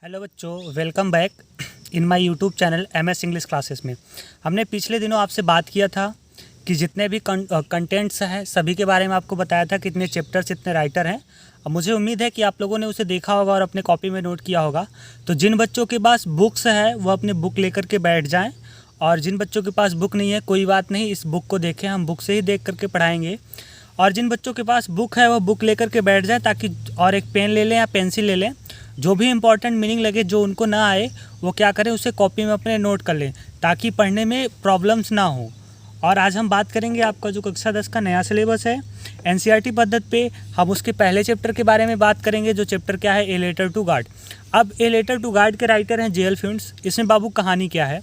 Hello बच्चों, welcome back in my YouTube channel MS English classes में। हमने पिछले दिनों आपसे बात किया था कि जितने भी कंटेंट्स हैं सभी के बारे में आपको बताया था, कितने चैप्टर्स, इतने राइटर हैं। अब मुझे उम्मीद है कि आप लोगों ने उसे देखा होगा और अपने कॉपी में नोट किया होगा। तो जिन बच्चों के पास बुक्स है वो अपने बुक लेकर के बैठ जाएँ, और जिन बच्चों के पास बुक नहीं है कोई बात नहीं, इस बुक को देखें, हम बुक से ही देख करके पढ़ाएँगे। और जिन बच्चों के पास बुक है वो बुक लेकर के बैठ जाएँ, ताकि और एक पेन ले लें या पेंसिल ले लें, जो भी इंपॉर्टेंट मीनिंग लगे, जो उनको ना आए वो क्या करें, उसे कॉपी में अपने नोट कर लें, ताकि पढ़ने में प्रॉब्लम्स ना हो। और आज हम बात करेंगे आपका जो कक्षा 10 का नया सिलेबस है NCERT पद्धति पे। हम उसके पहले चैप्टर के बारे में बात करेंगे, जो चैप्टर क्या है, ए लेटर टू गॉड। अब ए लेटर टू गॉड के राइटर हैं JL फिंच। इसमें बाबू कहानी क्या है,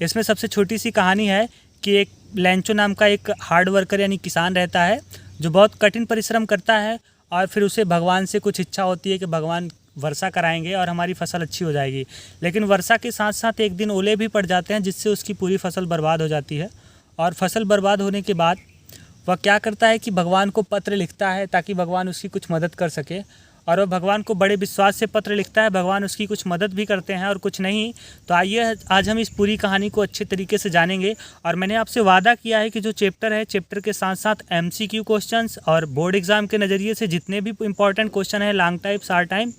इसमें सबसे छोटी सी कहानी है कि एक लेंचो नाम का एक हार्ड वर्कर यानी किसान रहता है, जो बहुत कठिन परिश्रम करता है, और फिर उसे भगवान से कुछ इच्छा होती है कि भगवान वर्षा कराएंगे और हमारी फसल अच्छी हो जाएगी। लेकिन वर्षा के साथ साथ एक दिन ओले भी पड़ जाते हैं, जिससे उसकी पूरी फसल बर्बाद हो जाती है। और फसल बर्बाद होने के बाद वह क्या करता है कि भगवान को पत्र लिखता है, ताकि भगवान उसकी कुछ मदद कर सके। और वह भगवान को बड़े विश्वास से पत्र लिखता है, भगवान उसकी कुछ मदद भी करते हैं और कुछ नहीं। तो आइए आज हम इस पूरी कहानी को अच्छे तरीके से जानेंगे। और मैंने आपसे वादा किया है कि जो चैप्टर है, चैप्टर के साथ साथ MCQ क्वेश्चंस और बोर्ड एग्जाम के नज़रिए से जितने भी इंपॉर्टेंट क्वेश्चन हैं, लॉन्ग टाइप, शॉर्ट टाइम,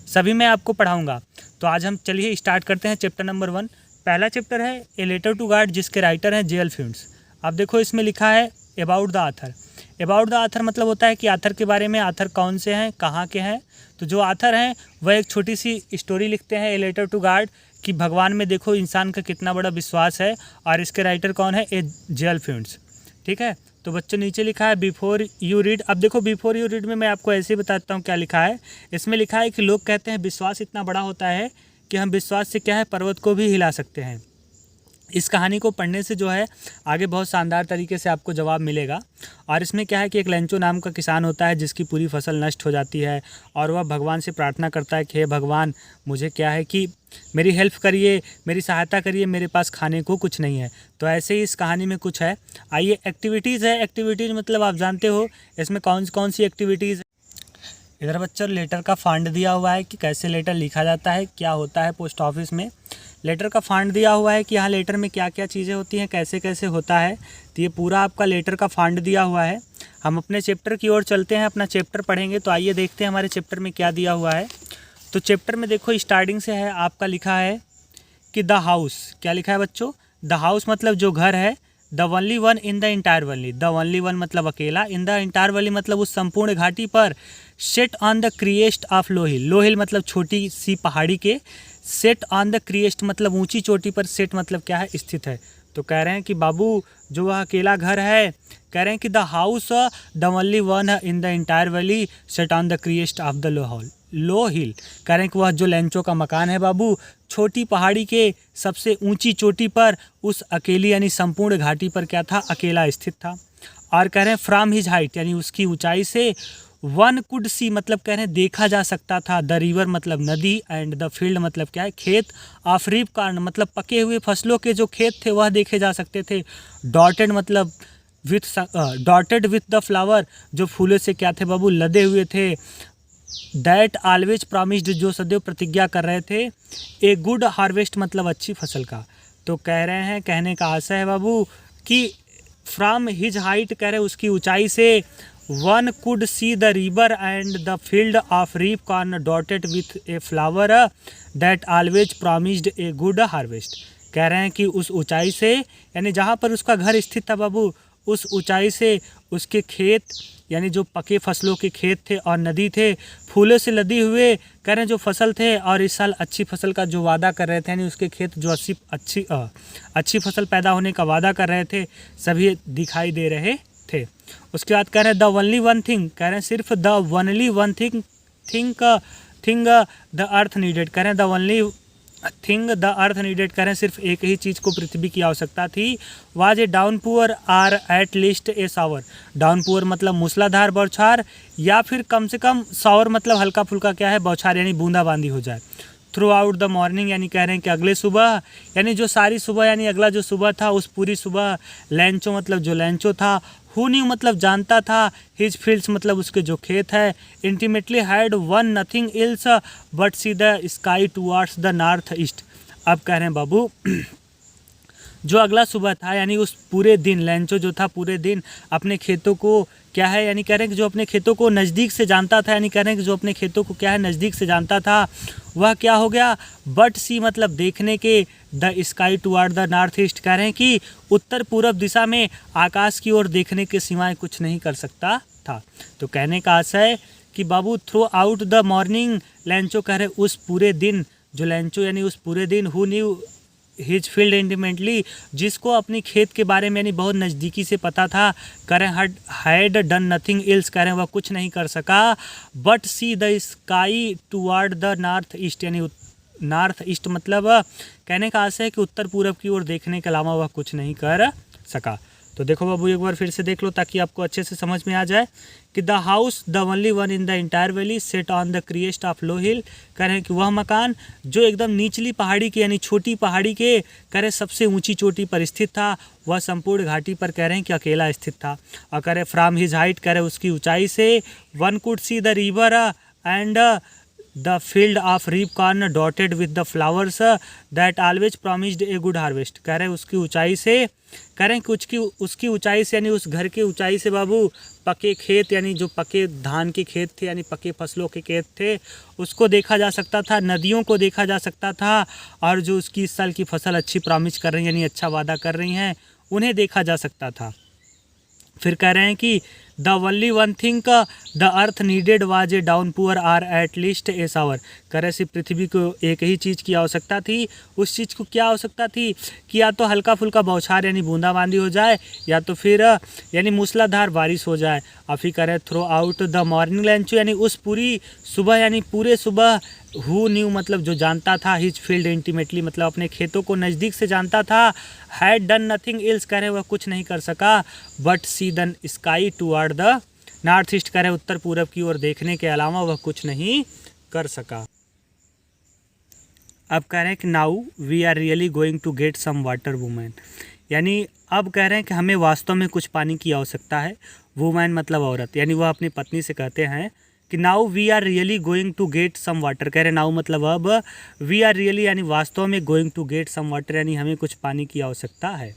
सभी मैं आपको पढ़ाऊँगा। तो आज हम चलिए स्टार्ट करते हैं चैप्टर नंबर 1। पहला चैप्टर है ए लेटर टू गॉड, जिसके राइटर हैं JL फिंच। अब देखो इसमें लिखा है about the author. About the author मतलब होता है कि आथर के बारे में, आथर कौन से हैं, कहाँ के हैं। तो जो आथर हैं वह एक छोटी सी स्टोरी लिखते हैं ए लेटर टू गॉड, कि भगवान में देखो इंसान का कितना बड़ा विश्वास है। और इसके राइटर कौन है, JL फिंच। ठीक है, तो बच्चों नीचे लिखा है बिफोर यू रीड। अब देखो बिफोर यू रीड में मैं आपको ऐसे ही बताता हूँ क्या लिखा है। इसमें लिखा है कि लोग कहते हैं विश्वास इतना बड़ा होता है कि हम विश्वास से क्या है, पर्वत को भी हिला सकते हैं। इस कहानी को पढ़ने से जो है आगे बहुत शानदार तरीके से आपको जवाब मिलेगा। और इसमें क्या है कि एक लेंचो नाम का किसान होता है, जिसकी पूरी फसल नष्ट हो जाती है, और वह भगवान से प्रार्थना करता है कि हे भगवान, मुझे क्या है कि मेरी हेल्प करिए, मेरी सहायता करिए, मेरे पास खाने को कुछ नहीं है। तो ऐसे ही इस कहानी में कुछ है। आइए एक्टिविटीज़ है। एक्टिविटीज़ मतलब आप जानते हो इसमें कौन सी एक्टिविटीज़। इधर बच्चों लेटर का फंड दिया हुआ है कि कैसे लेटर लिखा जाता है, क्या होता है पोस्ट ऑफिस में। लेटर का फंड दिया हुआ है कि यहाँ लेटर में क्या क्या चीज़ें होती हैं, कैसे कैसे होता है। तो ये पूरा आपका लेटर का फंड दिया हुआ है। हम अपने चैप्टर की ओर चलते हैं, अपना चैप्टर पढ़ेंगे। तो आइए देखते हैं हमारे चैप्टर में क्या दिया हुआ है। तो चैप्टर में देखो स्टार्टिंग से है आपका लिखा है कि द हाउस। क्या लिखा है बच्चों, द हाउस मतलब जो घर है, the only one in the entire valley. The only one मतलब अकेला, इन द इंटायर वैली मतलब उस संपूर्ण घाटी पर, set on the crest of low hill. Low hill मतलब छोटी सी पहाड़ी के, सेट ऑन द क्रिएस्ट मतलब ऊंची चोटी पर, सेट मतलब क्या है, स्थित है। तो कह रहे हैं कि बाबू जो वह अकेला घर है, कह रहे हैं कि the house the only one in the entire valley set on the crest of the low hill. कह रहे हैं कि वह जो लेंचो का मकान है बाबू, छोटी पहाड़ी के सबसे ऊंची चोटी पर, उस अकेली यानी संपूर्ण घाटी पर क्या था, अकेला स्थित था। और कह रहे हैं फ्रॉम हिज हाइट यानी उसकी ऊंचाई से, वन कुड सी मतलब कह रहे हैं देखा जा सकता था, द रिवर मतलब नदी, एंड द फील्ड मतलब क्या है, खेत, ऑफ रीप कार्न मतलब पके हुए फसलों के जो खेत थे वह देखे जा सकते थे, डॉटेड मतलब डॉटेड विथ द फ्लावर जो फूलों से क्या थे बाबू, लदे हुए थे, दैट ऑलवेज प्रॉमिस्ड जो सदैव प्रतिज्ञा कर रहे थे, ए गुड हार्वेस्ट मतलब अच्छी फसल का। तो कह रहे हैं, कहने का आशय है बाबू कि फ्रॉम हिज हाइट कह रहे उसकी ऊंचाई से, one could see the river and the field of ripe corn dotted with a flower that always promised a good harvest. कह रहे हैं कि उस ऊंचाई से यानी जहाँ पर उसका घर स्थित था बाबू, उस ऊंचाई से उसके खेत यानी जो पके फसलों के खेत थे और नदी थे, फूलों से लदी हुए कह रहे हैं जो फसल थे, और इस साल अच्छी फसल का जो वादा कर रहे थे, यानी उसके खेत जो अच्छी फसल पैदा होने का वादा कर रहे थे, सभी दिखाई दे रहे थे। उसके बाद कह रहे हैं द ओनली वन थिंग, कह रहे हैं सिर्फ the only one thing the earth needed. कह रहे हैं the only thing the earth needed, कह रहे हैं सिर्फ एक ही चीज़ को पृथ्वी की आवश्यकता थी, was a downpour or at least a shower. Downpour मतलब मूसलाधार बौछार, या फिर कम से कम शावर मतलब हल्का फुल्का क्या है, बौछार यानी बूंदाबांदी हो जाए। थ्रू आउट द मॉर्निंग यानी कह रहे हैं कि अगले सुबह, यानी जो सारी सुबह यानी अगला जो सुबह था, उस पूरी सुबह, लेंचो मतलब जो लेंचो था, हु न्यू मतलब जानता था, हिज फील्ड्स मतलब उसके जो खेत है, intimately had one nothing else but see the sky towards the north east. अब कह रहे हैं बाबू जो अगला सुबह था यानी उस पूरे दिन लैंचो जो था पूरे दिन अपने खेतों को क्या है यानी कह रहे हैं कि जो अपने खेतों को नज़दीक से जानता था, यानी कह रहे हैं कि जो अपने खेतों को क्या है नज़दीक से जानता था, वह क्या हो गया बट सी मतलब देखने के, the sky toward the north east कह रहे हैं कि उत्तर पूर्व दिशा में आकाश की ओर देखने के सिवाय कुछ नहीं कर सकता था। तो कहने का आशय है कि बाबू throughout the morning Lencho कह रहे उस पूरे दिन, जो लैंचो यानी उस पूरे दिन who knew his field intimately, जिसको अपनी खेत के बारे में यानी बहुत नज़दीकी से पता था, करें हैड डन नथिंग एल्स करें वह कुछ नहीं कर सका but see the sky toward the north east, यानी नॉर्थ ईस्ट मतलब कहने का आशय है कि उत्तर पूरब की ओर देखने के अलावा वह कुछ नहीं कर सका। तो देखो बाबू एक बार फिर से देख लो ताकि आपको अच्छे से समझ में आ जाए कि the house the only one in the entire valley set on the crest of low hill, कह रहे हैं कि वह मकान जो एकदम निचली पहाड़ी के यानी छोटी पहाड़ी के कह रहे सबसे ऊंची चोटी पर स्थित था, वह संपूर्ण घाटी पर कह रहे हैं कि अकेला स्थित था। और कह रहे फ्रॉम हिज हाइट कह रहे उसकी ऊंचाई से one could see the river and the field of ripe corn dotted with the flowers that always promised a good harvest. कह रहे उसकी ऊंचाई से कह रहे हैं कि उसकी ऊंचाई से यानी उस घर की ऊंचाई से बाबू पके खेत यानी जो पके धान के खेत थे यानी पके फसलों के खेत थे उसको देखा जा सकता था, नदियों को देखा जा सकता था, और जो उसकी इस साल की फसल अच्छी प्रॉमिस कर रही हैं यानी अच्छा वादा कर रही हैं उन्हें देखा जा सकता था। फिर कह रहे हैं कि the only one thing the earth needed was a downpour or at least a shower. कह रहे सी पृथ्वी को एक ही चीज़ की आवश्यकता थी, उस चीज़ को क्या आवश्यकता थी कि या तो हल्का फुल्का बौछार यानी बूंदाबांदी हो जाए या तो फिर यानी मूसलाधार बारिश हो जाए। और फिर कह रहे through out the morning lunch यानी उस पूरी सुबह यानी पूरे सुबह हु न्यू मतलब जो जानता था, हिज फील्ड इंटीमेटली मतलब अपने खेतों को नज़दीक से जानता था, हैड डन नथिंग एल्स कह रहे वह कुछ नहीं कर सका but see the sky toward the north east कह रहे उत्तर पूरब की ओर देखने के अलावा वह कुछ नहीं कर सका। अब कह रहे हैं कि now we are really going to get some water woman, यानी अब कह रहे हैं कि हमें वास्तव में कुछ पानी की आवश्यकता है। वुमेन मतलब औरत, यानी वह अपनी पत्नी से कहते हैं कि now we are really going to get some water. कह रहे नाउ मतलब अब वी आर रियली यानी वास्तव में going to get some water यानी हमें कुछ पानी की आवश्यकता है।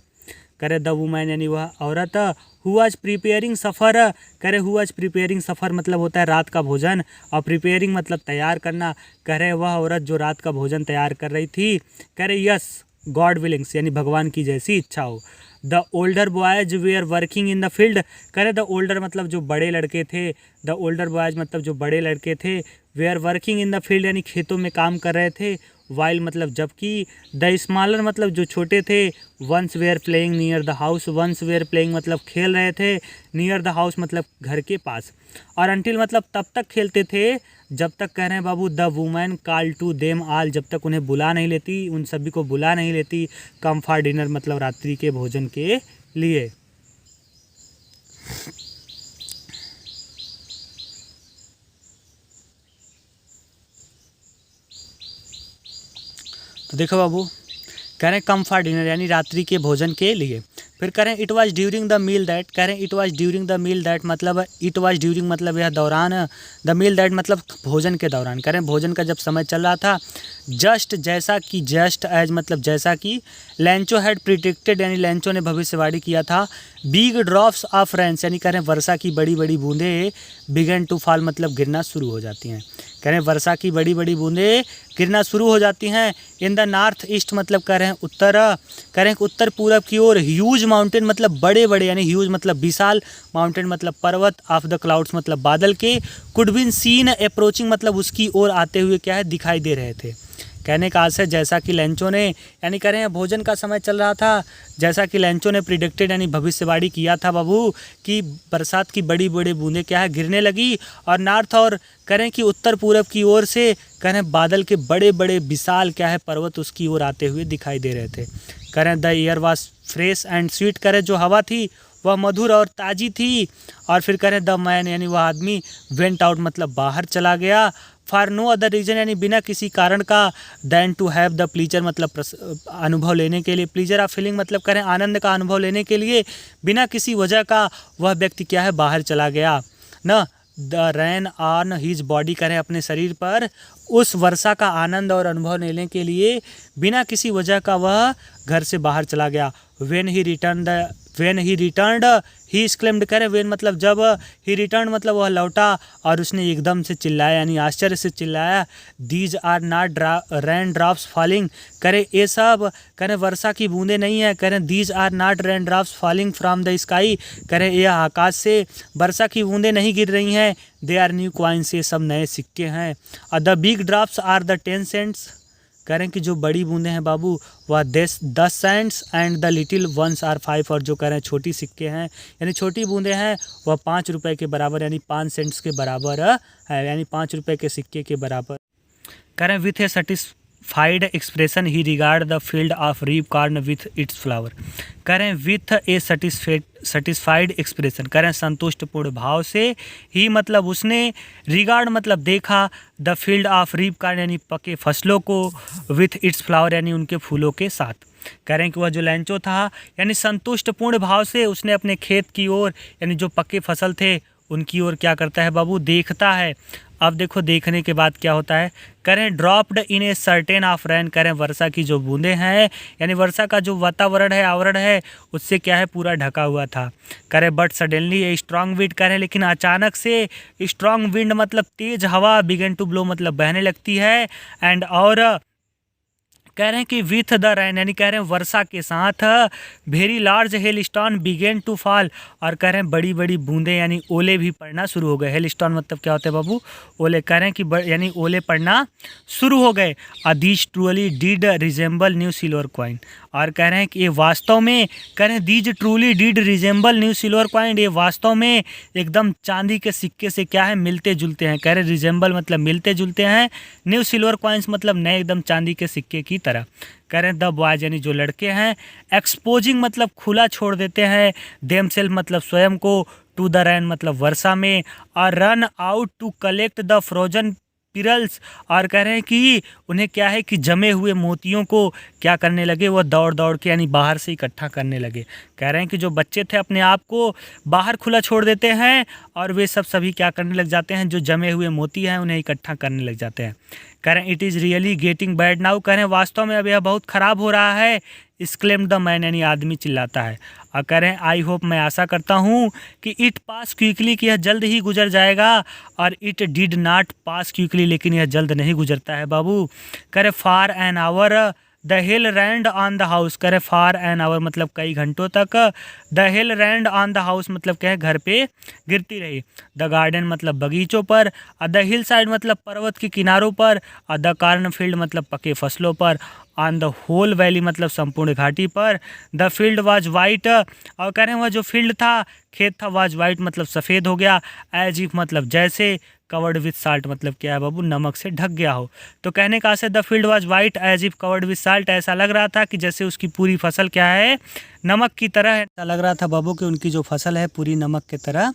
कह रहे द वुमेन यानी वह औरत हु वाज प्रिपेयरिंग सफ़र, कह रहे हु वाज प्रिपेयरिंग सफ़र मतलब होता है रात का भोजन, और प्रिपेयरिंग मतलब तैयार करना। कह रहे वह औरत जो रात का भोजन तैयार कर रही थी, कह रहे यस गॉड विलिंग्स यानी भगवान की जैसी इच्छा हो। The older boys way are working in the field, कह रहे द ओल्डर मतलब जो बड़े लड़के थे, द ओल्डर बॉयज मतलब जो बड़े लड़के थे, वे are working in the field यानी खेतों में काम कर रहे थे, वाइल मतलब जबकि, द स्मॉलर मतलब जो छोटे थे, ones were playing near the house, ones were playing मतलब खेल रहे थे, नियर द हाउस मतलब घर के पास, और अंटिल मतलब तब तक खेलते थे जब तक कह रहे हैं बाबू the women call to them all, जब तक उन्हें बुला नहीं लेती, उन सभी को बुला नहीं लेती, कम फॉर डिनर मतलब रात्रि के भोजन के लिए। तो देखो बाबू कह रहे हैं कम फॉर डिनर यानी रात्रि के भोजन के लिए। फिर कह रहे हैं it was during the meal that, कह रहे हैं it was during the meal that मतलब इट वाज ड्यूरिंग मतलब यह दौरान, द मील दैट मतलब भोजन के दौरान, कह रहे हैं भोजन का जब समय चल रहा था, जस्ट जैसा कि, जस्ट एज मतलब जैसा कि, लैंचो हैड प्रिडिक्टेड यानी लैंचो ने भविष्यवाणी किया था, बिग ड्रॉप्स ऑफ रेन्स यानी कह रहे हैं वर्षा की बड़ी बड़ी बूंदें, बिगन टू फॉल मतलब गिरना शुरू हो जाती हैं। कह रहे हैं वर्षा की बड़ी बड़ी बूंदें गिरना शुरू हो जाती हैं। इन द नॉर्थ ईस्ट मतलब कह रहे हैं उत्तर, कह रहे हैं उत्तर पूरब की ओर, ह्यूज माउंटेन मतलब बड़े बड़े यानी ह्यूज मतलब विशाल, माउंटेन मतलब पर्वत, ऑफ द क्लाउड्स मतलब बादल के, कुड बीन सीन अप्रोचिंग मतलब उसकी ओर आते हुए क्या है दिखाई दे रहे थे। कहने का आशय जैसा कि लैंचो ने यानी कह रहे हैं भोजन का समय चल रहा था, जैसा कि लैंचो ने प्रिडिक्टेड यानी भविष्यवाणी किया था बाबू कि बरसात की बड़ी बड़ी बूंदें क्या है गिरने लगी, और नॉर्थ और कह रहे हैं कि उत्तर पूरब की ओर से कह रहे हैं बादल के बड़े बड़े विशाल क्या है पर्वत उसकी ओर आते हुए दिखाई दे रहे थे। कह रहे हैं the air was fresh and sweet, कह रहे जो हवा थी वह मधुर और ताज़ी थी। और फिर कह रहे द मैन यानी वह आदमी वेंट आउट मतलब बाहर चला गया, फॉर नो अदर रीजन यानी बिना किसी कारण का, then to have the pleasure मतलब अनुभव लेने के लिए, प्लीजर ऑफ फीलिंग मतलब करें आनंद का अनुभव लेने के लिए, बिना किसी वजह का वह व्यक्ति क्या है बाहर चला गया ना। The rain on his body करें अपने शरीर पर उस वर्षा का आनंद और अनुभव लेने के लिए बिना किसी वजह का वह घर से बाहर चला गया। When he returned he exclaimed करें, व्हेन मतलब जब, ही रिटर्न मतलब वह लौटा और उसने एकदम से चिल्लाया यानी आश्चर्य से चिल्लाया, these are not raindrops falling, करें ये सब करें वर्षा की बूंदें नहीं है, करें these are not raindrops falling from the sky, करें यह आकाश से वर्षा की बूंदें नहीं गिर रही हैं, दे आर न्यू कॉइन्स, ये सब नए सिक्के हैं। और the big drops are the 10 cents, करें कि जो बड़ी बूंदें हैं बाबू वह 10 cents and the little ones are 5, और जो करें छोटी सिक्के हैं यानी छोटी बूंदें हैं वह 5 रुपये के बराबर यानी 5 सेंट्स के बराबर है, यानी 5 रुपये के सिक्के के बराबर। करें with a satisfied expression he regard the field of ripe corn with its flower, करें विथ ए सेटिस्फाइड एक्सप्रेशन करें संतुष्टपूर्ण भाव से, ही मतलब उसने, रिगार्ड मतलब देखा, the field of ripe corn यानी पके फसलों को, विथ इट्स फ्लावर यानी उनके फूलों के साथ, करें कि वह जो लैंचो था यानी संतुष्टपूर्ण भाव से उसने अपने खेत की ओर यानी जो पक्के फसल थे उनकी ओर क्या करता है बाबू देखता है। अब देखो देखने के बाद क्या होता है, करें dropped in a certain of rain, करें वर्षा की जो बूंदें हैं यानी वर्षा का जो वातावरण है आवरण है उससे क्या है पूरा ढका हुआ था, करें but suddenly a strong wind, करें लेकिन अचानक से स्ट्रॉन्ग विंड मतलब तेज हवा, बिगन टू ब्लो मतलब बहने लगती है, एंड और कह रहे हैं कि विथ द रेन यानी कह रहे हैं वर्षा के साथ, very large hailstone began to fall, और कह रहे हैं बड़ी बड़ी बूंदें यानी ओले भी पड़ना शुरू हो गए। हेल स्टोन मतलब क्या होता है बाबू, ओले, कह रहे हैं कि यानी ओले पड़ना शुरू हो गए। These truly did resemble new silver coin, और कह रहे हैं कि ये वास्तव में, कह रहे हैं these truly did resemble new silver coin, ये वास्तव में एकदम चांदी के सिक्के से क्या है मिलते जुलते हैं, कह रहे रिजेंबल मतलब मिलते जुलते हैं, न्यू सिल्वर कॉइन्स मतलब नए एकदम चांदी के सिक्के की तरह। कह रहे हैं द बॉयज यानी जो लड़के हैं, एक्सपोजिंग मतलब खुला छोड़ देते हैं, देम सेल्फ मतलब स्वयं को, टू द रेन मतलब वर्षा में, और run out to collect the frozen pearls, और कह रहे हैं कि उन्हें क्या है कि जमे हुए मोतियों को क्या करने लगे, वह दौड़ दौड़ के यानी बाहर से इकट्ठा करने लगे। कह रहे हैं कि जो बच्चे थे अपने आप को बाहर खुला छोड़ देते हैं और वे सब सभी क्या करने लग जाते हैं, जो जमे हुए मोती हैं उन्हें इकट्ठा करने लग जाते हैं। कह रहे हैं it is really getting bad now, कह रहे हैं वास्तव में अब यह बहुत ख़राब हो रहा है, एक्सक्लेम्ड द मैन यानी आदमी चिल्लाता है। और कह रहे हैं आई होप मैं आशा करता हूँ कि इट पास क्विकली कि यह जल्द ही गुजर जाएगा, और it did not pass quickly लेकिन यह जल्द नहीं गुजरता है बाबू। कह रहे for an hour the hail rained on the house, कह रहे फार एन आवर मतलब कई घंटों तक, the hail rained on the house मतलब क्या है घर पे गिरती रही, द गार्डन मतलब बगीचों पर, द हिल साइड मतलब पर्वत के किनारों पर, द कार्न फील्ड मतलब पके फसलों पर, ऑन द होल वैली मतलब संपूर्ण घाटी पर, द फील्ड वाज वाइट, और कह रहे हैं वह जो फील्ड था खेत था, वाज वाइट मतलब सफ़ेद हो गया, एज इफ मतलब जैसे, कवर्ड विथ साल्ट मतलब क्या है बाबू नमक से ढक गया हो। तो कहने का से the field was white as if covered with salt, ऐसा लग रहा था कि जैसे उसकी पूरी फसल क्या है नमक की तरह है, ऐसा लग रहा था बाबू कि उनकी जो फसल है पूरी नमक की तरह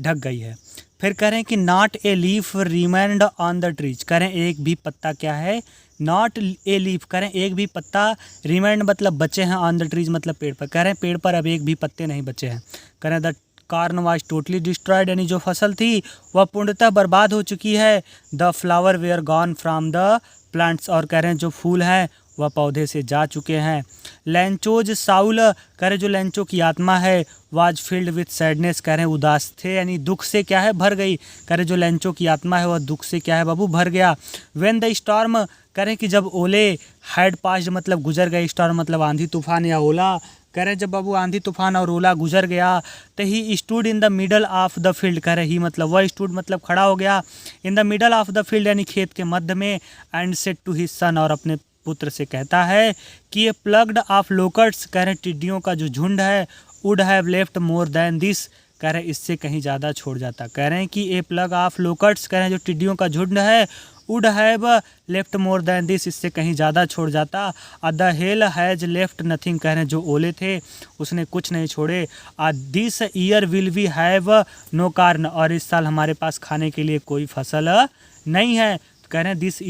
ढक गई है। फिर कह रहे हैं कि not a leaf remained on the trees, कह रहे हैं एक भी पत्ता क्या है, नॉट ए लीफ कह रहे हैं एक भी पत्ता, रिमेंड मतलब बचे हैं, ऑन द ट्रीज मतलब पेड़ पर, कह रहे हैं पेड़ पर अब एक भी पत्ते नहीं बचे हैं। कह रहे हैं the corn was totally destroyed यानी जो फसल थी वह पूर्णतः बर्बाद हो चुकी है, the flower were gone from the plants, और कह रहे हैं जो फूल हैं वह पौधे से जा चुके हैं। लैंचोज साउल, कह रहे जो लैंचो की आत्मा है, वाज फील्ड विथ सैडनेस, कह रहे हैं उदास थे यानी दुख से क्या है भर गई, कह रहे जो लैंचो की आत्मा है वह दुख से क्या है बाबू भर गया। व्हेन द स्टॉर्म, कह रहे कि जब ओले, हैड पास्ड मतलब गुजर गए, स्टॉर्म मतलब आंधी तूफान या ओला, कह रहे जब बाबू आंधी तूफान और ओला गुजर गया, तो he stood in the middle of the field, कह रहे ही मतलब वह स्टूड मतलब खड़ा हो गया, in the middle of the field यानी खेत के मध्य में, and said to his son, और अपने पुत्र से कहता है कि ये प्लग्ड ऑफ लोकट्स, कह रहे टिड्डियों का जो झुंड है, would have left more than this, कह रहे इससे कहीं ज़्यादा छोड़ जाता। कह रहे हैं कि ए प्लग ऑफ लोकट्स, कह रहे हैं जो टिड्डियों का झुंड है, would have left more than this, इससे कहीं ज़्यादा छोड़ जाता। The hell has left nothing, कह रहे हैं जो ओले थे उसने कुछ नहीं छोड़े। This year will we have no corn, और इस साल हमारे पास खाने के लिए कोई फसल नहीं है। कह रहे हैं this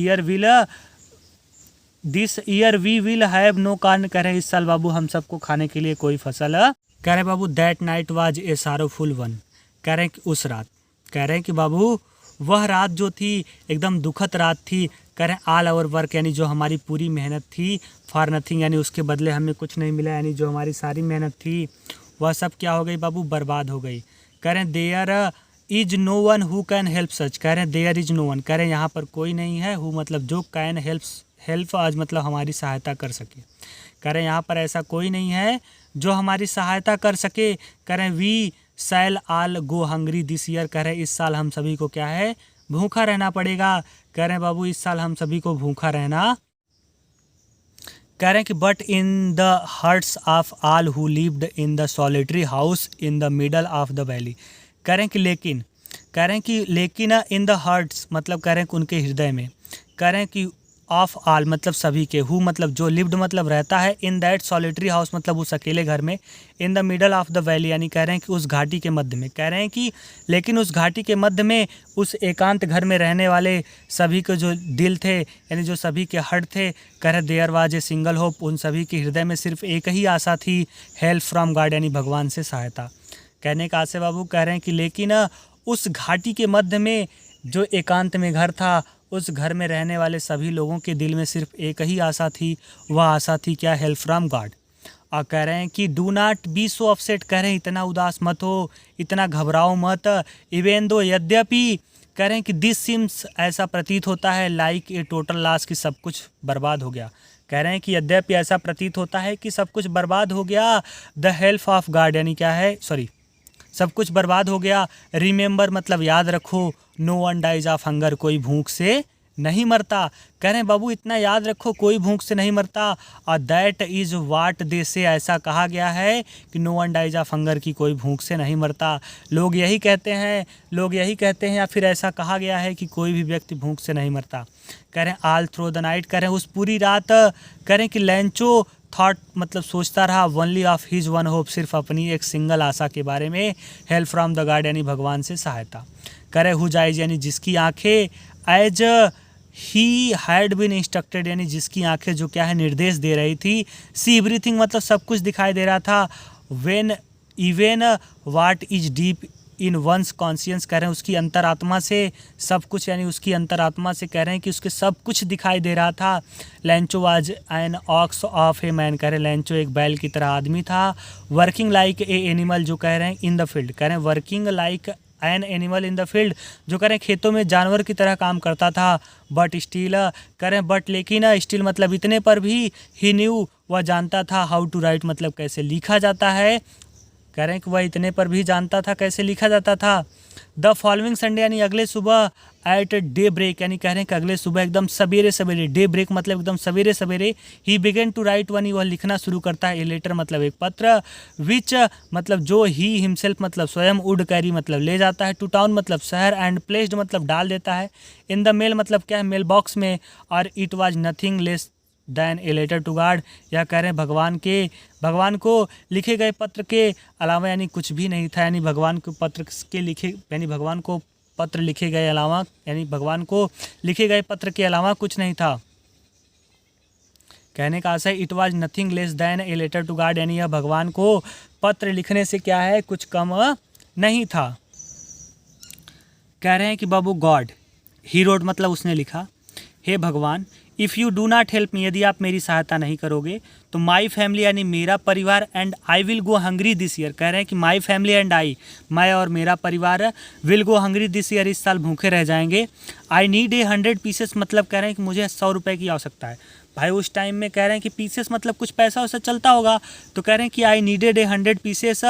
year we will have no corn, कह रहे हैं इस साल बाबू हम सबको खाने के लिए कोई फसल, कह रहे हैं बाबू that night was a sorrowful one, कह रहे हैं कि उस रात, कह रहे हैं कि बाबू वह रात जो थी एकदम दुखद रात थी, कह रहे हैं ऑल आवर वर्क यानी जो हमारी पूरी मेहनत थी, फॉर नथिंग यानी उसके बदले हमें कुछ नहीं मिला, यानी जो हमारी सारी मेहनत थी वह सब क्या हो गई बाबू, बर्बाद हो गई। कह रहे हैं there is no one who can help such, कह रहे हैं देयर इज नो वन, कह रहे हैं यहाँ पर कोई नहीं है, हु मतलब जो कैन हेल्प आज मतलब हमारी सहायता कर सके, कह रहे हैं यहाँ पर ऐसा कोई नहीं है जो हमारी सहायता कर सके। कह रहे हैं we shall all go hungry this year, कह रहे हैं इस साल हम सभी को क्या है, भूखा रहना पड़ेगा। कह रहे हैं बाबू इस साल हम सभी को भूखा रहना, कह रहे हैं कि but in the hearts of all who lived in the solitary house in the middle of the valley, कह रहे हैं कि लेकिन, कह रहे हैं कि लेकिन इन द हार्ट्स मतलब कह रहे हैं कि उनके हृदय में, कह रहे हैं कि ऑफ ऑल मतलब सभी के, हु मतलब जो लिव्ड मतलब रहता है, इन दैट सॉलिटरी हाउस मतलब उस अकेले घर में, इन the middle of the valley यानी कह रहे हैं कि उस घाटी के मध्य में, कह रहे हैं कि लेकिन उस घाटी के मध्य में उस एकांत घर में रहने वाले सभी के जो दिल थे यानी जो सभी के हर्ट थे, कह रहे there was a single hope, उन सभी के हृदय में सिर्फ एक ही आशा थी, हेल्प फ्रॉम गॉड यानी भगवान से सहायता। कहने का आशय बाबू कह रहे हैं कि लेकिन उस घाटी के मध्य में जो एकांत में घर था, उस घर में रहने वाले सभी लोगों के दिल में सिर्फ एक ही आशा थी, वह आशा थी क्या, हेल्प फ्रॉम गॉड। और कह रहे हैं कि do not be so upset, कह रहे हैं इतना उदास मत हो, इतना घबराओ मत, इवन दो यद्यपि, कह रहे हैं कि दिस सिम्स ऐसा प्रतीत होता है लाइक ए टोटल लॉस कि सब कुछ बर्बाद हो गया, कह रहे हैं कि यद्यपि ऐसा प्रतीत होता है कि सब कुछ बर्बाद हो गया, द हेल्प ऑफ गॉड यानी क्या है, सब कुछ बर्बाद हो गया, रिमेंबर मतलब याद रखो, no one dies of hunger कोई भूख से नहीं मरता, कह रहे हैं बाबू इतना याद रखो कोई भूख से नहीं मरता, और दैट इज़ वाट दे से ऐसा कहा गया है कि no one dies of hunger की कोई भूख से नहीं मरता, लोग यही कहते हैं या फिर ऐसा कहा गया है कि कोई भी व्यक्ति भूख से नहीं मरता। कह रहे हैं ऑल थ्रू द नाइट, कह रहे हैं उस पूरी रात, कह रहे हैं कि लैंचो थॉट मतलब सोचता रहा, only of his one hope सिर्फ अपनी एक सिंगल आशा के बारे में, हेल्प फ्रॉम द गॉड यानी भगवान से सहायता। कह रहे हुज आइज यानी जिसकी आंखें, as he had been instructed यानी जिसकी आंखें जो क्या है निर्देश दे रही थी, सी एवरीथिंग मतलब सब कुछ दिखाई दे रहा था, when even what is deep in one's conscience, कह रहे हैं उसकी अंतरात्मा से सब कुछ यानी उसकी अंतरात्मा से कह रहे हैं कि उसके सब कुछ दिखाई दे रहा था। लैंचो was an ox of a man, कह रहे हैं लैंचो एक बैल की तरह आदमी था, वर्किंग लाइक ए एनिमल जो कह रहे हैं इन द फील्ड, कह रहे हैं working like an animal in the field जो कह रहे हैं खेतों में जानवर की तरह काम करता था, बट स्टिल कह रहे हैं बट लेकिन स्टिल मतलब इतने पर भी, ही न्यू वह जानता था, हाउ टू राइट मतलब कैसे लिखा जाता है, कह रहे हैं कि वह इतने पर भी जानता था कैसे लिखा जाता था। द फॉलोइंग संडे यानी अगले सुबह, एट डे ब्रेक यानी कह रहे हैं कि अगले सुबह एकदम सवेरे सवेरे, डे ब्रेक मतलब एकदम सवेरे सवेरे, he began to write one वह लिखना शुरू करता है, ए लेटर मतलब एक पत्र, विच मतलब जो ही हिमसेल्फ मतलब स्वयं वुड कैरी मतलब ले जाता है, टू टाउन मतलब शहर, एंड प्लेस्ड मतलब डाल देता है, इन द मेल मतलब क्या है मेल बॉक्स में, और it was nothing less than a letter to God, यह कह रहे हैं भगवान को लिखे गए पत्र के अलावा यानी कुछ भी नहीं था, यानी भगवान को पत्र के लिखे यानी भगवान को पत्र लिखे गए अलावा यानी भगवान को लिखे गए पत्र के अलावा कुछ नहीं था। कहने का आशय it was nothing less than a letter to God यानी यह भगवान को पत्र लिखने से क्या है कुछ कम नहीं था। कह रहे हैं कि बाबू गॉड ही रोड मतलब उसने लिखा, हे भगवान if you do not help me यदि आप मेरी सहायता नहीं करोगे तो माई फैमिली यानी मेरा परिवार and I will go hungry this year, कह रहे हैं कि माई फैमिली एंड आई मैं और मेरा परिवार will go hungry this year इस साल भूखे रह जाएंगे। आई नीड ए 100 पीसेस मतलब कह रहे हैं कि मुझे 100 रुपये की आवश्यकता है। भाई उस टाइम में कह रहे हैं कि पीसेस मतलब कुछ पैसा वैसा चलता होगा, तो कह रहे हैं कि I needed a 100 pieces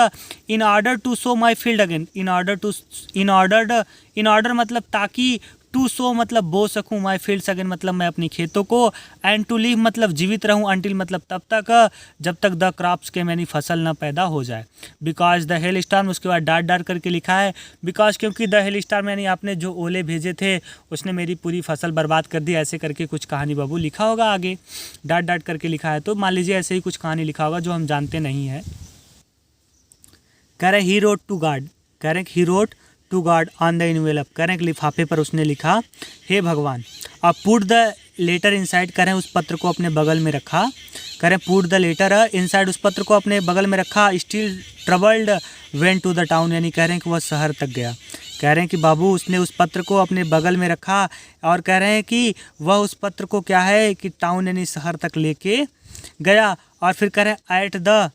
in order to sow my field again, in order मतलब ताकि, टू सो मतलब बो सकूँ, माई फील्ड्स अगेन मतलब मैं अपनी खेतों को, एंड टू लिव मतलब जीवित रहूँ, अंटिल मतलब तब तक जब तक द क्रॉप्स के यानी फसल ना पैदा हो जाए। बिकॉज द हेल स्टार्म उसके बाद डाट डाट करके लिखा है, बिकॉज क्योंकि द हेल स्टार्म यानी आपने जो ओले भेजे थे उसने मेरी पूरी फसल बर्बाद कर दी, ऐसे करके कुछ कहानी बाबू लिखा होगा आगे, डाट डाट करके लिखा है, तो मान लीजिए ऐसे ही कुछ कहानी लिखा होगा जो हम जानते नहीं है। कह रहे ही रोट टू गॉड, कह रहे he wrote to God on the envelope, कह रहे हैं कि लिफाफे पर उसने लिखा हे भगवान, और पुट द लेटर इनसाइड, करें उस पत्र को अपने बगल में रखा, करें पुट द लेटर इनसाइड, उस पत्र को अपने बगल में रखा। Still troubled went to the town, यानी कह रहे हैं कि वह शहर तक गया। कह रहे हैं कि बाबू उसने उस पत्र को अपने बगल में रखा और कह रहे हैं कि वह उस पत्र को क्या है कि टाउन यानी शहर तक लेके गया। और फिर कह रहे हैं एट द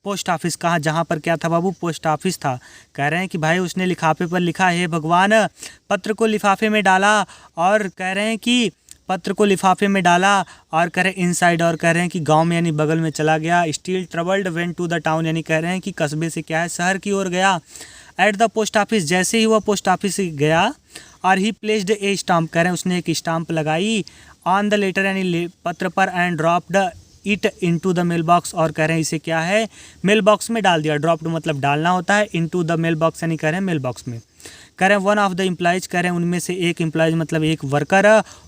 पोस्ट ऑफिस, कहाँ, जहाँ पर क्या था बाबू, पोस्ट ऑफिस था। कह रहे हैं कि भाई उसने लिफाफे पर लिखा, हे भगवान, पत्र को लिफाफे में डाला, और कह रहे हैं कि पत्र को लिफाफे में डाला और कह रहे हैं इनसाइड, और कह रहे हैं कि गांव में यानी बगल में चला गया। Still troubled went to the town, यानी कह रहे हैं कि कस्बे से क्या है शहर की ओर गया। एट द पोस्ट ऑफिस, जैसे ही वह पोस्ट ऑफिस गया और ही प्लेस्ड ए स्टाम्प, कह रहे हैं उसने एक स्टाम्प लगाई ऑन द लेटर यानी पत्र पर, and dropped it into the mailbox, और कह रहे हैं इसे क्या है मेल बॉक्स में डाल दिया। ड्रॉप्ड मतलब डालना होता है, इनटू द मेल बॉक्स यानी कह रहे हैं मेल बॉक्स में। कह रहे हैं वन ऑफ द एम्प्लॉयज, कह रहे हैं उनमें से एक एम्प्लॉयज मतलब एक वर्कर,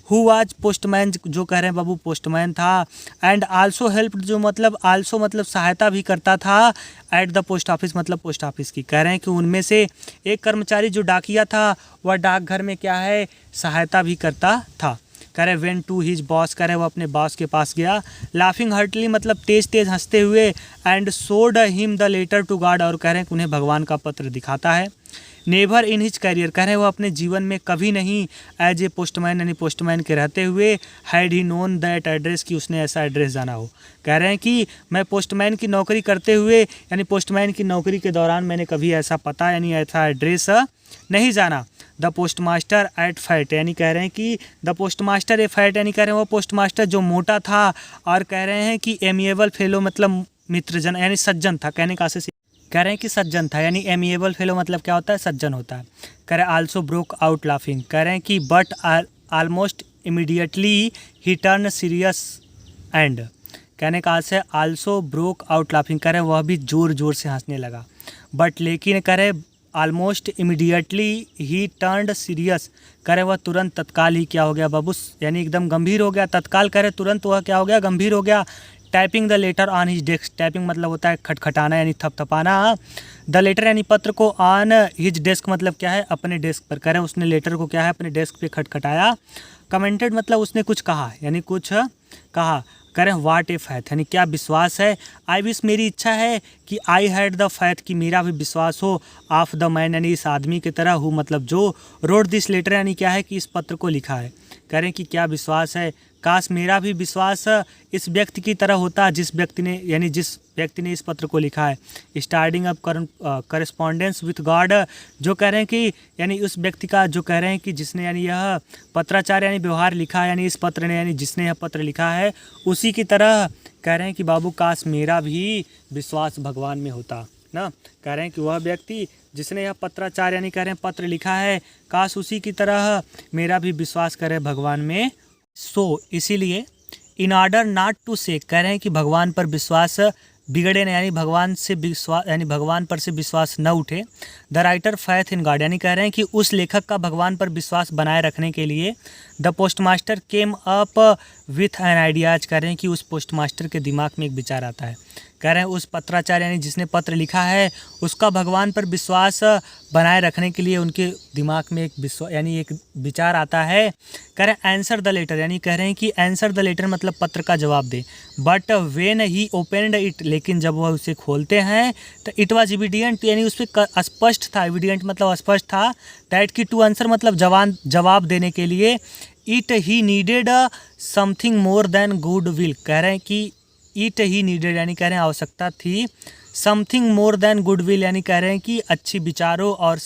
हु वाज पोस्टमैन, जो कह रहे हैं बाबू पोस्टमैन था, एंड आल्सो हेल्प, जो मतलब आल्सो मतलब सहायता भी करता था, एट द पोस्ट ऑफिस मतलब पोस्ट ऑफिस की। कह रहे हैं कि उनमें से एक कर्मचारी जो डाकिया था वह डाकघर में क्या है सहायता भी करता था। कह रहे वेन टू हिज बॉस, कह रहे वो अपने बॉस के पास गया, लाफिंग हर्टली मतलब तेज तेज हंसते हुए, and showed him the letter to God, और कह रहे हैं कि उन्हें भगवान का पत्र दिखाता है। नेवर इन हिज करियर, कह रहे हैं वो अपने जीवन में कभी नहीं एज ए पोस्टमैन यानी पोस्टमैन के रहते हुए had he known that address, की उसने ऐसा एड्रेस जाना हो। कह रहे हैं कि मैं पोस्टमैन की नौकरी करते हुए यानी पोस्टमैन की नौकरी के दौरान मैंने कभी ऐसा पता यानी ऐसा एड्रेस नहीं जाना। The postmaster at fat, यानी कह रहे हैं कि the postmaster a fat, यानी कह रहे हैं वो पोस्ट मास्टर जो मोटा था, और कह रहे हैं कि एमिएबल फेलो मतलब मित्रजन यानी सज्जन था। कहने का से कह रहे हैं कि सज्जन था, यानी एमिएबल फेलो मतलब क्या होता है सज्जन होता है। कह रहे हैं आल्सो ब्रोक आउट लाफिंग, कह रहे हैं कि but almost immediately he turn serious, and कहने का से आल्सो ब्रोक आउट लाफिंग, कह रहे हैं वह भी ज़ोर ज़ोर से हंसने लगा। बट लेकिन कह रहे almost immediately he turned serious, कह रहे वह तुरंत तत्काल ही क्या हो गया बाबू यानी एकदम गंभीर हो गया। तत्काल कह रहे तुरंत वह क्या हो गया गंभीर हो गया। Typing the later on his desk, typing मतलब होता है खटखटाना यानी थपथपाना। द लेटर यानी पत्र को ऑन हिज डेस्क मतलब क्या है अपने डेस्क पर, कह रहे हैं उसने लेटर को क्या है अपने डेस्क पे खटखटाया। कमेंटेड मतलब उसने कुछ कहा यानी कुछ कहा। कह रहे हैं वाट ए फैथ यानी क्या विश्वास है। आई विश मेरी इच्छा है कि आई हैड द फैथ कि मेरा भी विश्वास हो ऑफ द मैन यानी इस आदमी की तरह हूँ मतलब जो रोड दिस लेटर यानी क्या है कि इस पत्र को लिखा है। कह रहे हैं कि क्या विश्वास है, काश मेरा भी विश्वास इस व्यक्ति की तरह होता जिस व्यक्ति ने इस पत्र को लिखा है। Starting up correspondence with God, जो कह रहे हैं कि यानी उस व्यक्ति का जो कह रहे हैं कि जिसने यानी यह पत्राचार यानी व्यवहार लिखा है यानी इस पत्र ने यानी जिसने यह पत्र लिखा है उसी की तरह कह रहे हैं कि बाबू काश मेरा भी विश्वास भगवान में होता ना। कह रहे हैं कि वह व्यक्ति जिसने यह पत्राचार यानी कह रहे हैं पत्र लिखा है काश उसी की तरह मेरा भी विश्वास करे भगवान में। सो इसीलिए इन ऑर्डर नॉट टू से कह रहे हैं कि भगवान पर विश्वास बिगड़े नहीं यानी भगवान से विश्वास यानी भगवान पर से विश्वास न उठे। The writer faith in God यानी कह रहे हैं कि उस लेखक का भगवान पर विश्वास बनाए रखने के लिए the postmaster came up with an ideas, कह रहे हैं कि उस पोस्टमास्टर के दिमाग में एक विचार आता है। कह रहे हैं उस पत्राचार यानी जिसने पत्र लिखा है उसका भगवान पर विश्वास बनाए रखने के लिए उनके दिमाग में एक विचार आता है। कह रहे हैं आंसर द लेटर यानी कह रहे हैं कि आंसर द लेटर मतलब पत्र का जवाब दे। But when he opened it, लेकिन जब वह उसे खोलते हैं तो इट वाज एविडेंट यानी उस पर स्पष्ट था। एविडेंट मतलब स्पष्ट था। दैट की टू आंसर मतलब जवाब देने के लिए it he needed something more then good will, कह रहे हैं कि इट ही नीडेड यानी कह रहे हैं आवश्यकता थी something more then good will यानी कह रहे हैं कि अच्छी विचारों और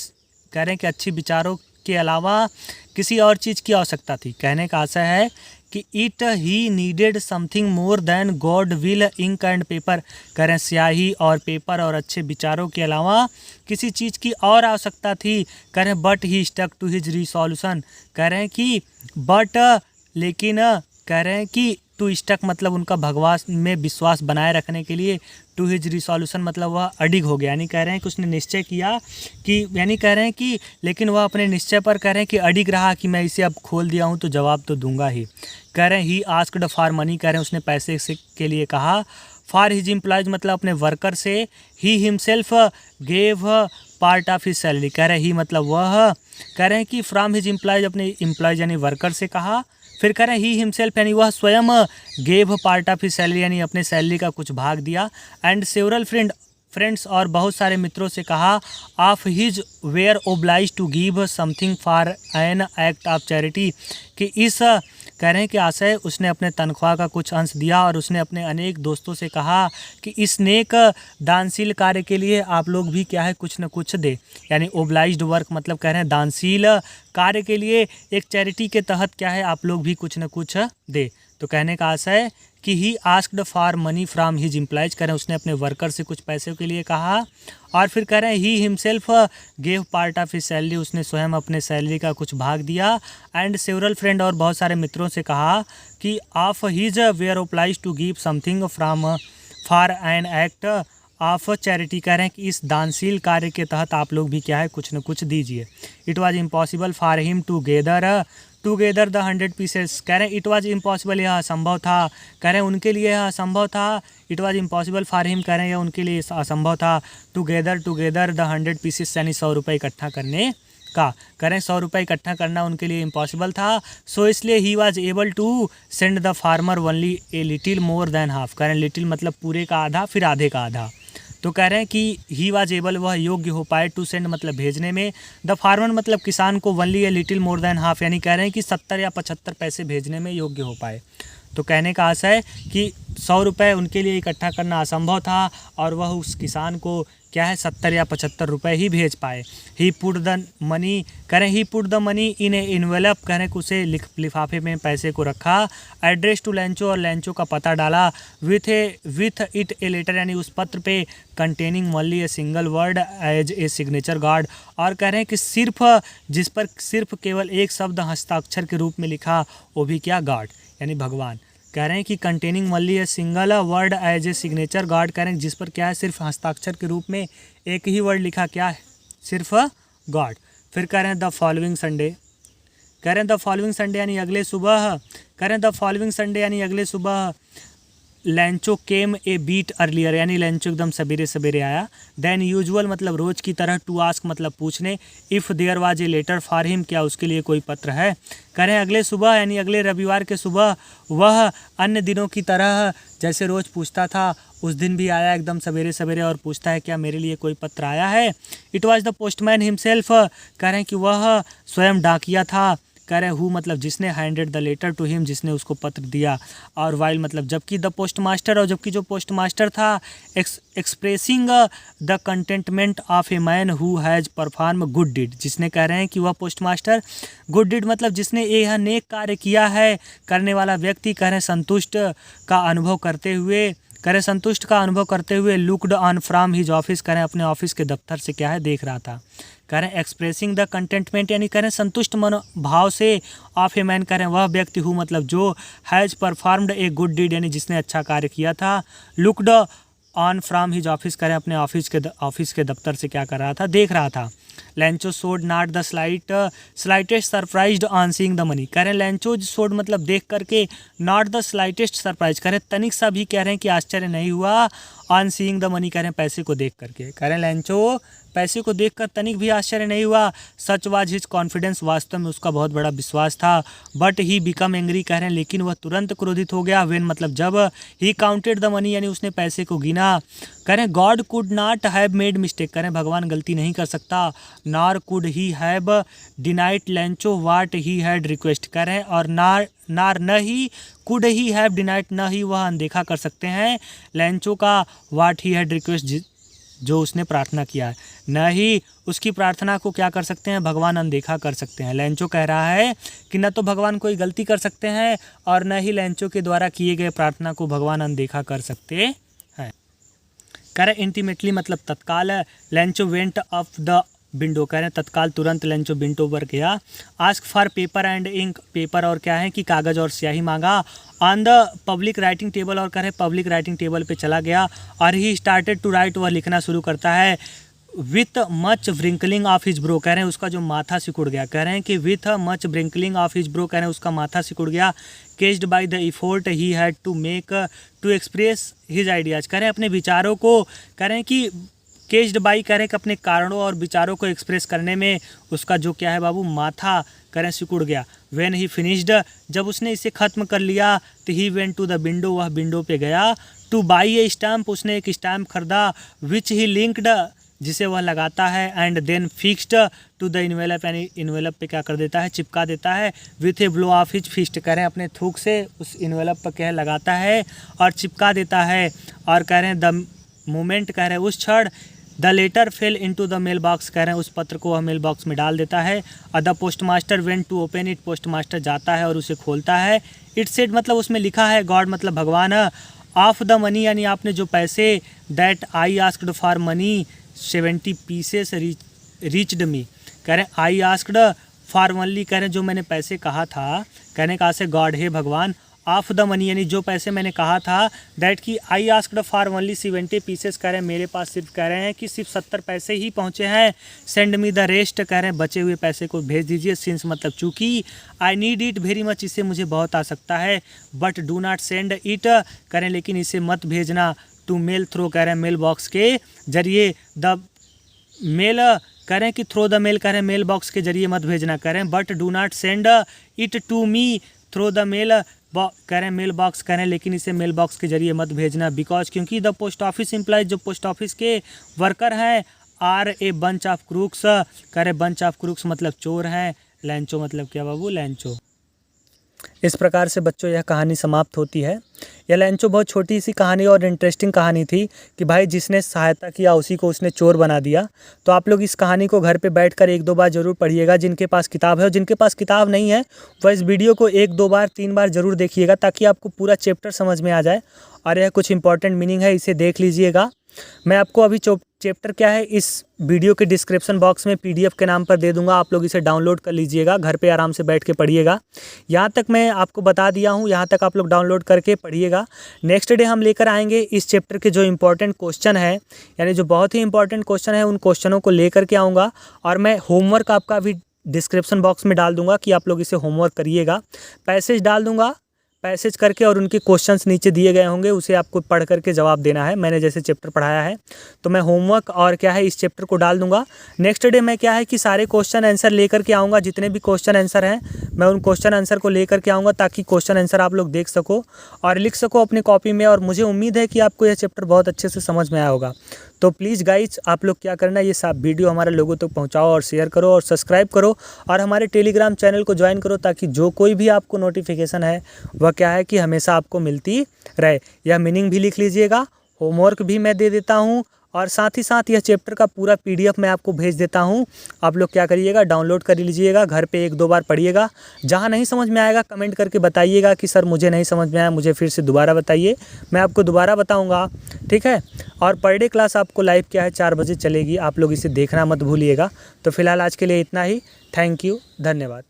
कह रहे हैं कि अच्छी विचारों के अलावा किसी और चीज़ की आवश्यकता थी। कहने का आशय है कि it he needed something more than goodwill ink and paper, कह रहे हैं स्याही और पेपर और अच्छे विचारों के अलावा किसी चीज़ की और आवश्यकता थी। कह रहे हैं but he stuck to his resolution, कह रहे हैं कि बट लेकिन कह रहे हैं कि टू स्टक मतलब उनका भगवान में विश्वास बनाए रखने के लिए, टू हिज रिसोल्यूशन मतलब वह अडिग हो गया यानी कह रहे हैं कि उसने निश्चय किया कि यानी कह रहे हैं कि लेकिन वह अपने निश्चय पर कह रहे हैं कि अडिग रहा कि मैं इसे अब खोल दिया हूँ तो जवाब तो दूंगा ही। कह रहे हैं ही आस्क्ड फॉर मनी, कह रहे हैं उसने पैसे के लिए कहा। फॉर हिज एम्प्लॉयज मतलब अपने वर्कर से। He himself gave part of his salary, कह रहे ही मतलब वह कह रहे हैं कि फ्रॉम हिज एम्प्लॉयज, अपने एम्प्लॉयज यानी वर्कर से कहा। फिर कह रहे हैं ही हिमसेल्फ यानी वह स्वयं gave part of his salary यानी अपने सैलरी का कुछ भाग दिया। एंड सेवरल फ्रेंड्स और बहुत सारे मित्रों से कहा of his were oblige to give something for an act of charity, कि इस कह रहे हैं कि आशय उसने अपने तनख्वाह का कुछ अंश दिया और उसने अपने अनेक दोस्तों से कहा कि इस नेक दानशील कार्य के लिए आप लोग भी क्या है कुछ न कुछ दे। यानी ओब्लाइज्ड वर्क मतलब कह रहे हैं दानशील कार्य के लिए एक चैरिटी के तहत क्या है आप लोग भी कुछ न कुछ दे। तो कहने का आशय कि he asked for money from his employees, कह रहे हैं उसने अपने वर्कर से कुछ पैसे के लिए कहा। और फिर कह रहे हैं he himself gave part of his salary, उसने स्वयं अपने सैलरी का कुछ भाग दिया। एंड सेवरल फ्रेंड और बहुत सारे मित्रों से कहा कि of his were oblige to give something from for an act of charity, कह रहे हैं कि इस दानशील कार्य के तहत आप लोग भी क्या है कुछ न कुछ दीजिए। It was impossible for him to gather the 100 pieces, कह रहे हैं इट वॉज इम्पॉसिबल, यह असंभव था। कह रहे हैं उनके लिए यह असंभव था। It was impossible for him, कह रहे हैं यह उनके लिए असंभव था। टुगेदर द 100 पीसेस यानी 100 रुपये इकट्ठा करने का, कह रहे हैं 100 रुपये इकट्ठा करना उनके लिए इम्पॉसिबल था। सो इसलिए he was able to send the farmer only a little more than half, कह रहे हैं लिटिल मतलब पूरे का आधा फिर आधे का आधा। तो कह रहे हैं कि ही वाज एबल, वह योग्य हो पाए, टू सेंड मतलब भेजने में, द फार्मर मतलब किसान को, only a little more than half यानी कह रहे हैं कि 70 या 75 पैसे भेजने में योग्य हो पाए। तो कहने का आशय है कि 100 रुपये उनके लिए इकट्ठा करना असंभव था और वह उस किसान को क्या है 70 या 75 रुपये ही भेज पाए। ही पुट द मनी, कह रहे हैं he put the money in a envelope, कह रहे हैं उसे लिफाफे में पैसे को रखा। एड्रेस टू लैंचो, और लैंचो का पता डाला। विथ इट ए लेटर यानी उस पत्र पे containing only a single word as a signature God, और कह रहे हैं कि सिर्फ जिस पर सिर्फ केवल एक शब्द हस्ताक्षर के रूप में लिखा, वो भी क्या गार्ड यानी भगवान। कह रहे हैं कि containing only a single word as a signature God, कह रहे हैं जिस पर क्या है सिर्फ हस्ताक्षर के रूप में एक ही वर्ड लिखा, क्या है सिर्फ गॉड। फिर कह रहे हैं द फॉलोइंग संडे, कह रहे हैं द फॉलोइंग संडे यानी अगले सुबह, कह रहे हैं द फॉलोइंग संडे यानी अगले सुबह लैंचो केम ए बीट अर्लियर यानी लैंचो एकदम सवेरे सवेरे आया। देन यूजुअल मतलब रोज़ की तरह, टू आस्क मतलब पूछने, if there was a letter for him क्या उसके लिए कोई पत्र है। कह रहे हैं अगले सुबह यानी अगले रविवार के सुबह वह अन्य दिनों की तरह जैसे रोज़ पूछता था उस दिन भी आया एकदम सवेरे सवेरे और पूछता है क्या मेरे लिए कोई पत्र आया है। It was the postman himself, कह रहे हैं कि वह स्वयं डाकिया था। कह रहे हैं हु मतलब जिसने handed the letter to him, जिसने उसको पत्र दिया। और वाइल मतलब जबकि द पोस्ट मास्टर, और जबकि जो पोस्ट मास्टर था expressing the contentment of a man who has perform good deed, जिसने कह रहे हैं कि वह पोस्ट मास्टर गुड डीड मतलब जिसने यह नेक कार्य किया है, करने वाला व्यक्ति कह रहे हैं संतुष्ट का अनुभव करते हुए, कह रहे संतुष्ट का अनुभव करते हुए looked on from his office, कह रहे अपने ऑफिस के दफ्तर से क्या है देख रहा था। कह रहे हैं एक्सप्रेसिंग द कंटेंटमेंट यानी कह रहे हैं संतुष्ट मनोभाव से ऑफ ए मैन, कह रहे हैं वह व्यक्ति हु मतलब जो has performed a good deed यानी जिसने अच्छा कार्य किया था। Looked on from his office, कह रहे हैं अपने ऑफिस के दफ्तर से क्या कर रहा था देख रहा था। लैंचो सोड not the slightest surprised on seeing the money, कह रहे हैं लैंचो सोड मतलब देख करके, नॉट द स्लाइटेस्ट सरप्राइज कह रहे हैं तनिक सा भी कह रहे हैं कि आश्चर्य नहीं हुआ, ऑन सीइंग द मनी कह रहे हैं पैसे को देख करके, कह रहे हैं लैंचो पैसे को देखकर तनिक भी आश्चर्य नहीं हुआ। सच वाज हिज कॉन्फिडेंस, वास्तव में उसका बहुत बड़ा विश्वास था। बट ही बिकम एंग्री, कह रहे हैं लेकिन वह तुरंत क्रोधित हो गया। व्हेन मतलब जब, ही काउंटेड द मनी यानी उसने पैसे को गिना। कह रहे हैं God could not have made mistake, कह रहे हैं भगवान गलती नहीं कर सकता। Nor could he have denied Lencho what he had request, कह रहे हैं और नार न ही कुड ही हैव डिनाइड न ही वह अनदेखा कर सकते हैं लैंचो का वाट ही हैड रिक्वेस्ट जो उसने प्रार्थना किया है, न ही उसकी प्रार्थना को क्या कर सकते हैं भगवान अनदेखा कर सकते हैं। लैंचो कह रहा है कि न तो भगवान कोई गलती कर सकते हैं और न ही लैंचो के द्वारा किए गए प्रार्थना को भगवान अनदेखा कर सकते हैं। कह रहे इंटीमेटली मतलब तत्काल, Lencho went up the window, कह रहे हैं तत्काल तुरंत लैंचो विंडो पर गया। Ask for paper and ink, paper और क्या है कि कागज़ और स्याही मांगा। On the public writing table, और कह रहे पब्लिक राइटिंग टेबल पे चला गया और ही स्टार्टेड टू राइट, वह लिखना शुरू करता है। With much wrinkling of his brow, कह रहे हैं उसका जो माथा सिकुड़ गया, कह रहे हैं कि with much wrinkling of his brow, कह रहे हैं उसका माथा सिकुड़ गया। Caused by the effort he had to make to express his ideas, कह रहे हैं अपने विचारों को, कह रहे हैं कि केज्ड बाई कह रहे हैं कि अपने कारणों और विचारों को एक्सप्रेस करने में उसका जो क्या है बाबू माथा करें सिकुड़ गया। व्हेन ही फिनिश्ड, जब उसने इसे ख़त्म कर लिया तो he went to the window, वह विंडो पे गया। टू बाई ए स्टैम्प, उसने एक स्टैम्प खरीदा। विच ही लिंक्ड, जिसे वह लगाता है। And then fixed to the envelope, यानी इन्वेलप पे क्या कर देता है, चिपका देता है। With a blow of his fist, कह रहे हैं अपने थूक से उस इन्वेलप पर क्या लगाता है और चिपका देता है। और कह रहे हैं द मोमेंट, कह रहे हैं उस क्षण, the letter fell into the mailbox, कह रहे हैं उस पत्र को वह मेल बॉक्स में डाल देता है। और the postmaster went to open it, postmaster जाता है और उसे खोलता है। इट सेड, मतलब उसमें लिखा है, गॉड मतलब भगवान, ऑफ द मनी, यानी आपने जो पैसे, that I asked for money 70 pieces reached me, कह रहे हैं आई आस्क्ड फॉर ओनली, कह रहे हैं जो मैंने पैसे कहा था, कहने कहा से गॉड है भगवान, ऑफ द मनी यानी जो पैसे मैंने कहा था, दैट कि आई आस्क्ड फॉर ओनली 70 पीसेस, कह रहे हैं मेरे पास सिर्फ, कह रहे हैं कि सिर्फ 70 पैसे ही पहुँचे हैं। सेंड मी द रेस्ट, कह रहे हैं बचे हुए पैसे को भेज दीजिए। सिंस मतलब चूँकि, I need it very much, इससे मुझे बहुत आवश्यकता है। But do not send it, कह रहे हैं लेकिन इसे मत भेजना। टू मेल थ्रो, कह रहे हैं मेल बॉक्स के जरिए। द मेल, कह रहे हैं कि थ्रो द मेल, कह रहे हैं मेल बॉक्स के जरिए मत भेजना, कह रहे हैं but do not send it to me through the mail, कह रहे हैं मेल बॉक्स, कह रहे हैं लेकिन इसे मेल बॉक्स के जरिए मत भेजना। बिकॉज, क्योंकि द पोस्ट ऑफिस एम्प्लॉयज, जो पोस्ट ऑफिस के वर्कर हैं, are a bunch of crooks, कह रहे बंच ऑफ क्रूक्स मतलब चोर हैं। लैंचो मतलब क्या बाबू, लैंचो। इस प्रकार से बच्चों यह कहानी समाप्त होती है। यह लैंचो बहुत छोटी सी कहानी और इंटरेस्टिंग कहानी थी कि भाई जिसने सहायता किया उसी को उसने चोर बना दिया। तो आप लोग इस कहानी को घर पे बैठकर 1-2 बार ज़रूर पढ़िएगा। जिनके पास किताब है और जिनके पास किताब नहीं है वह इस वीडियो को 1-2 बार 3 बार ज़रूर देखिएगा, ताकि आपको पूरा चैप्टर समझ में आ जाए। और यह कुछ इंपॉर्टेंट मीनिंग है, इसे देख लीजिएगा। मैं आपको अभी चैप्टर क्या है इस वीडियो के डिस्क्रिप्शन बॉक्स में PDF के नाम पर दे दूंगा, आप लोग इसे डाउनलोड कर लीजिएगा, घर पे आराम से बैठ के पढ़िएगा। यहाँ तक मैं आपको बता दिया हूँ, यहाँ तक आप लोग डाउनलोड करके पढ़िएगा। नेक्स्ट डे हम लेकर आएंगे इस चैप्टर के जो इंपॉर्टेंट क्वेश्चन है, यानी जो बहुत ही इंपॉर्टेंट क्वेश्चन है, उन क्वेश्चनों को लेकर के आऊँगा। और मैं होमवर्क आपका भी डिस्क्रिप्शन बॉक्स में डाल दूँगा कि आप लोग इसे होमवर्क करिएगा। पैसेज डाल दूँगा, पैसेज करके और उनके क्वेश्चंस नीचे दिए गए होंगे, उसे आपको पढ़ करके जवाब देना है। मैंने जैसे चैप्टर पढ़ाया है तो मैं होमवर्क और क्या है इस चैप्टर को डाल दूंगा। नेक्स्ट डे मैं क्या है कि सारे क्वेश्चन आंसर लेकर के आऊँगा, जितने भी क्वेश्चन आंसर हैं मैं उन क्वेश्चन आंसर को लेकर के आऊँगा, ताकि क्वेश्चन आंसर आप लोग देख सको और लिख सको अपनी कॉपी में। और मुझे उम्मीद है कि आपको यह चैप्टर बहुत अच्छे से समझ में आया होगा। तो प्लीज़ गाइज आप लोग क्या करना है, ये सब वीडियो हमारे लोगों तक पहुंचाओ और शेयर करो और सब्सक्राइब करो और हमारे टेलीग्राम चैनल को ज्वाइन करो, ताकि जो कोई भी आपको नोटिफिकेशन है वह क्या है कि हमेशा आपको मिलती रहे। यह मीनिंग भी लिख लीजिएगा, होमवर्क भी मैं दे देता हूँ और साथ ही साथ यह चैप्टर का पूरा PDF मैं आपको भेज देता हूँ। आप लोग क्या करिएगा, डाउनलोड कर लीजिएगा, घर पे 1-2 बार पढ़िएगा। जहाँ नहीं समझ में आएगा कमेंट करके बताइएगा कि सर मुझे नहीं समझ में आया, मुझे फिर से दोबारा बताइए, मैं आपको दोबारा बताऊँगा, ठीक है। और पर डे क्लास आपको लाइव क्या है 4 बजे चलेगी, आप लोग इसे देखना मत भूलिएगा। तो फिलहाल आज के लिए इतना ही। थैंक यू, धन्यवाद।